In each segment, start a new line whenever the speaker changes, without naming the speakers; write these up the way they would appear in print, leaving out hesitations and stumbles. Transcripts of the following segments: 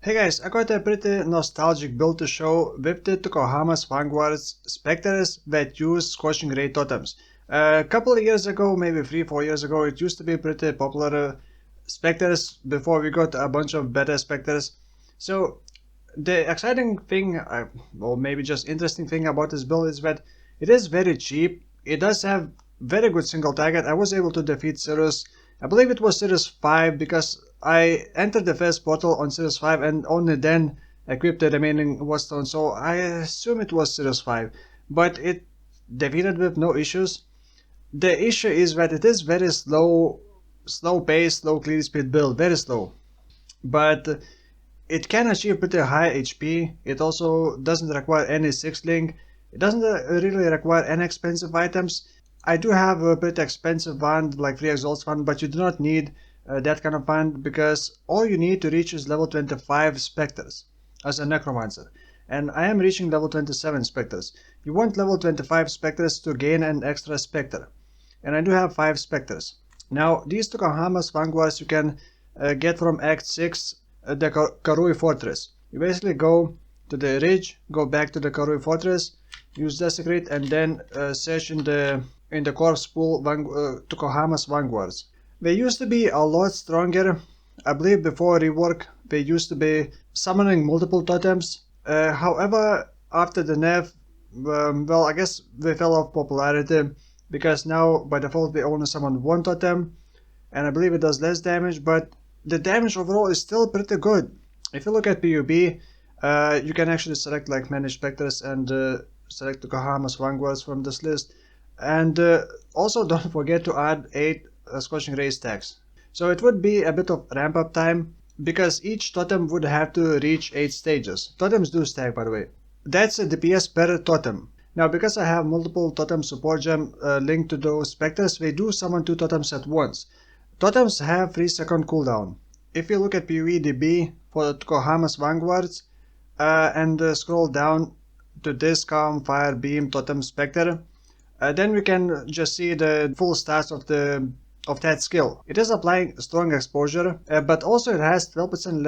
Hey guys, I got a pretty nostalgic build to show with the Tukohama's Vanguards spectres that use Scorching Ray totems. A couple of years ago, maybe 3-4 years ago, it used to be pretty popular spectres before we got a bunch of better spectres. So the exciting thing, or maybe just interesting thing about this build is that it is very cheap. It does have very good single target. I was able to defeat Sirus. I believe it was Sirus 5 because I entered the first portal on Sirus 5 and only then equipped the remaining Watchstone, so I assume it was Sirus 5, but it defeated with no issues. The issue is that it is very slow pace, slow clear speed build, very slow, but it can achieve pretty high HP. It also doesn't require any 6-link, it doesn't really require any expensive items. I do have a pretty expensive wand like 3 Exalts wand, but you do not need that kind of wand because all you need to reach is level 25 spectres as a Necromancer. And I am reaching level 27 spectres. You want level 25 spectres to gain an extra spectre. And I do have 5 spectres. Now these Tukohama's Vanguards you can get from Act 6, the Karui Fortress. You basically go to the ridge, go back to the Karui Fortress, use Desecrate, and then search in the corpse pool Tukohama's Vanguards. They used to be a lot stronger. I believe before rework they used to be summoning multiple totems. However, after the nerf, well, I guess they fell off popularity because now by default they only summon one totem, and I believe it does less damage, but the damage overall is still pretty good. If you look at PUB, you can actually select like manage spectres and select Tukohama's Vanguards from this list. And also don't forget to add 8 Scorching Ray stacks. So it would be a bit of ramp up time because each totem would have to reach 8 stages. Totems do stack, by the way. That's a DPS per totem. Now because I have multiple totem support gem linked to those spectres, they do summon 2 totems at once. Totems have 3-second cooldown. If you look at PoE for Tukohama's Vanguards and scroll down to this Calm, Fire, Beam, Totem, Spectre, then we can just see the full stats of that skill. It is applying strong exposure, but also it has 12%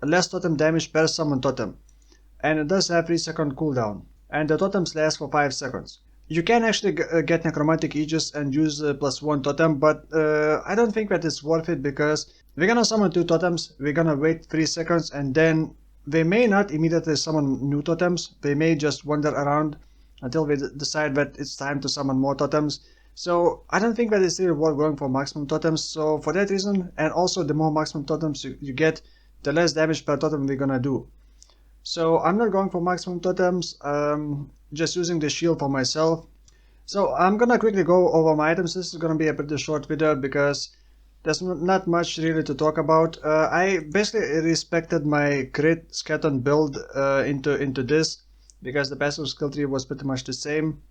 less totem damage per summon totem, and it does have 3-second cooldown, and the totems last for 5 seconds. You can actually get Necromantic Aegis and use +1 totem, but I don't think that it's worth it because we're gonna summon 2 totems, we're gonna wait 3 seconds, and then they may not immediately summon new totems, they may just wander around until they decide that it's time to summon more totems. So I don't think that it's really worth going for maximum totems. So for that reason, and also the more maximum totems you get, the less damage per totem we're gonna do. So I'm not going for maximum totems, just using the shield for myself. So I'm gonna quickly go over my items. This is gonna be a pretty short video because there's not much really to talk about. I basically respected my crit Scaton build into this because the passive skill tree was pretty much the same.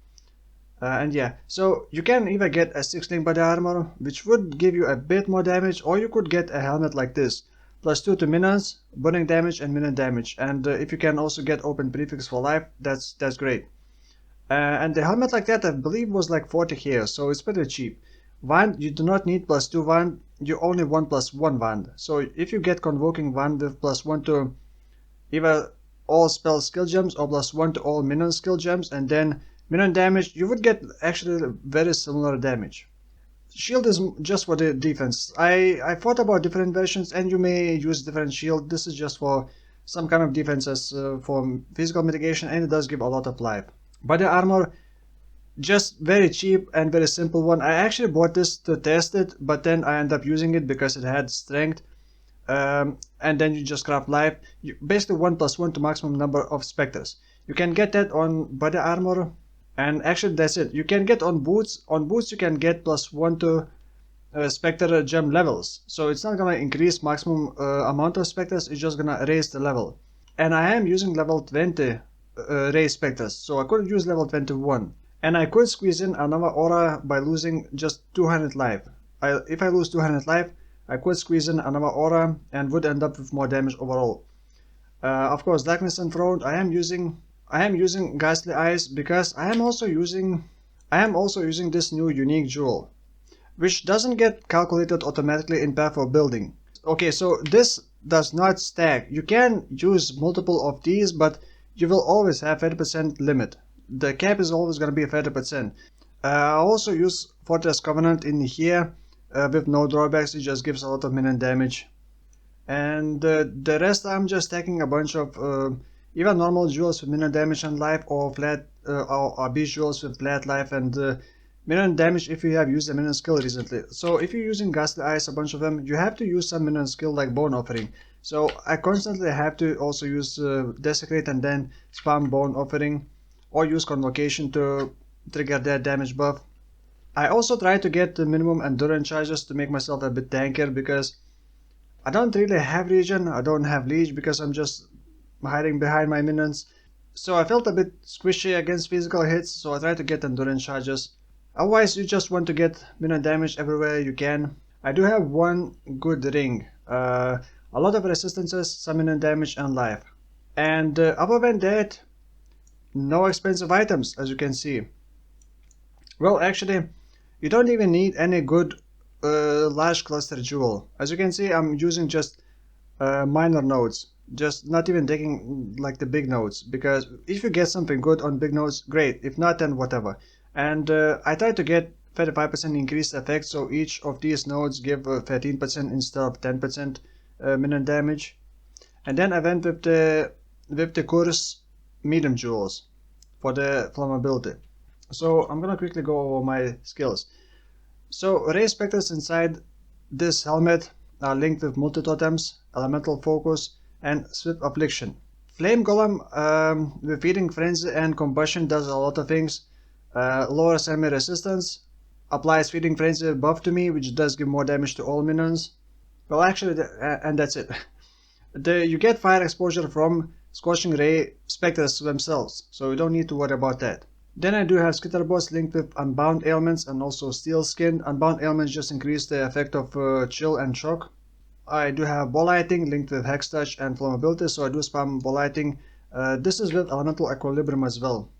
And yeah, so you can either get a 6-link body armor, which would give you a bit more damage, or you could get a helmet like this. +2 to minions, burning damage and minion damage. And if you can also get open prefix for life, that's great. And the helmet like that I believe was like 40 here, so it's pretty cheap. Wand, you do not need +2 wand, you only want +1 wand. So if you get Convoking wand with +1 to either all spell skill gems or +1 to all minion skill gems, and then minion damage, you would get actually very similar damage. Shield is just for the defense. I thought about different versions and you may use different shield. This is just for some kind of defenses for physical mitigation, and it does give a lot of life. Body armor, just very cheap and very simple one. I actually bought this to test it, but then I ended up using it because it had strength. And then you just craft life. You basically 1 +1 to maximum number of spectres. You can get that on body armor, and actually that's it. You can get on boots. On boots you can get +1 to spectre gem levels. So it's not gonna increase maximum amount of spectres, it's just gonna raise the level. And I am using level 20 raise spectres, so I could use level 21. And I could squeeze in another aura by losing just 200 life. If I lose 200 life, I could squeeze in another aura and would end up with more damage overall. Of course, Darkness Enthroned. I am using Ghastly Eyes because I am also using this new unique jewel, which doesn't get calculated automatically in path of building. Okay, so this does not stack. You can use multiple of these, but you will always have 30% limit. The cap is always going to be 30%. I also use Fortress Covenant in here with no drawbacks. It just gives a lot of minion damage. And the rest I'm just stacking a bunch of either normal jewels with minion damage and life, or flat or beast jewels with flat life and minion damage if you have used a minion skill recently. So if you're using Ghastly Eyes, a bunch of them, you have to use some minion skill like Bone Offering. So I constantly have to also use Desecrate and then spam Bone Offering, or use Convocation to trigger that damage buff. I also try to get the minimum endurance charges to make myself a bit tankier, because I don't really have regen, I don't have leech because I'm just hiding behind my minions. So I felt a bit squishy against physical hits, so I try to get endurance charges. Otherwise you just want to get minion damage everywhere you can. I do have one good ring, a lot of resistances, some minion damage and life. And other than that, no expensive items, as you can see. Well, actually, you don't even need any good large cluster jewel. As you can see, I'm using just minor nodes, just not even taking like the big nodes, because if you get something good on big nodes, great. If not, then whatever. And I try to get 35% increased effect, so each of these nodes give 13% instead of 10% minion damage. And then I went with the course medium jewels for the flammability. So I'm gonna quickly go over my skills. So Ray Spectres inside this helmet are linked with multi-totems, elemental focus, and swift affliction. Flame Golem with feeding frenzy and combustion does a lot of things. Lowers enemy resistance, applies feeding frenzy buff to me, which does give more damage to all minions. Well, actually, and that's it. You get fire exposure from Scorching Ray Spectres themselves, so you don't need to worry about that. Then I do have Skitterboss linked with Unbound Ailments and also Steel Skin. Unbound Ailments just increase the effect of Chill and Shock. I do have Ball Lighting linked with Hex Touch and Flammability, so I do spam Ball Lighting. This is with Elemental Equilibrium as well.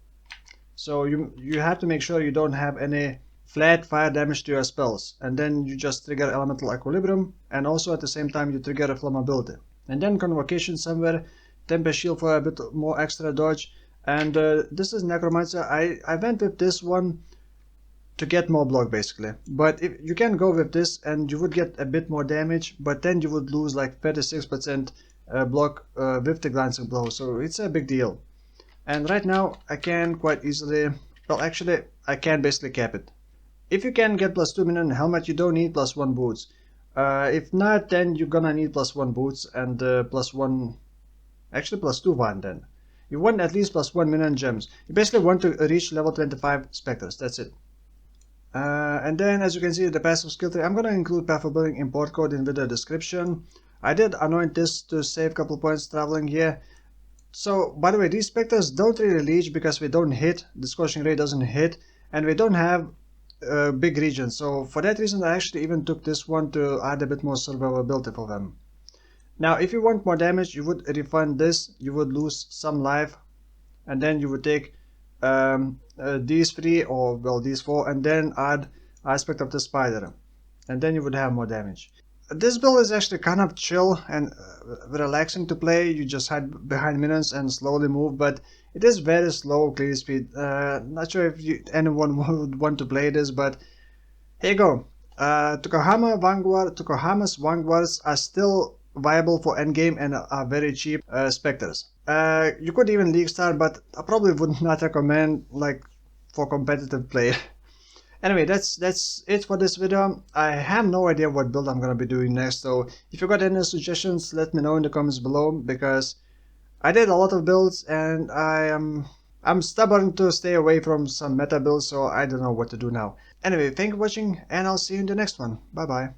So you have to make sure you don't have any flat fire damage to your spells. And then you just trigger Elemental Equilibrium, and also at the same time you trigger Flammability. And then Convocation somewhere, Tempest Shield for a bit more extra dodge. And this is Necromancer. I went with this one to get more block basically. But if you can go with this and you would get a bit more damage, but then you would lose like 36% block with the Glancing Blow. So it's a big deal. And right now I can quite easily, well actually I can basically cap it. If you can get +2 minion helmet, you don't need +1 boots. If not, then you're gonna need +1 boots and +1, actually +2 one then. You want at least +1 minion gems. You basically want to reach level 25 spectres, that's it. And then as you can see the passive skill tree, I'm gonna include Path of Building import code in video description. I did anoint this to save a couple points traveling here. So by the way, these spectres don't really leech because we don't hit, the Scorching Ray doesn't hit, and we don't have big regions. So for that reason I actually even took this one to add a bit more survivability for them. Now if you want more damage, you would refund this, you would lose some life, and then you would take these 3 or well these 4 and then add Aspect of the Spider, and then you would have more damage. This build is actually kind of chill and relaxing to play. You just hide behind minions and slowly move, but it is very slow clear speed. Not sure if anyone would want to play this, but here you go. Tukohama's Vanguards are still viable for endgame and are very cheap specters. You could even League Star, but I probably would not recommend like for competitive play. Anyway, that's it for this video. I have no idea what build I'm gonna be doing next, so if you got any suggestions, let me know in the comments below, because I did a lot of builds and I'm stubborn to stay away from some meta builds, so I don't know what to do now. Anyway, thank you for watching and I'll see you in the next one. Bye bye.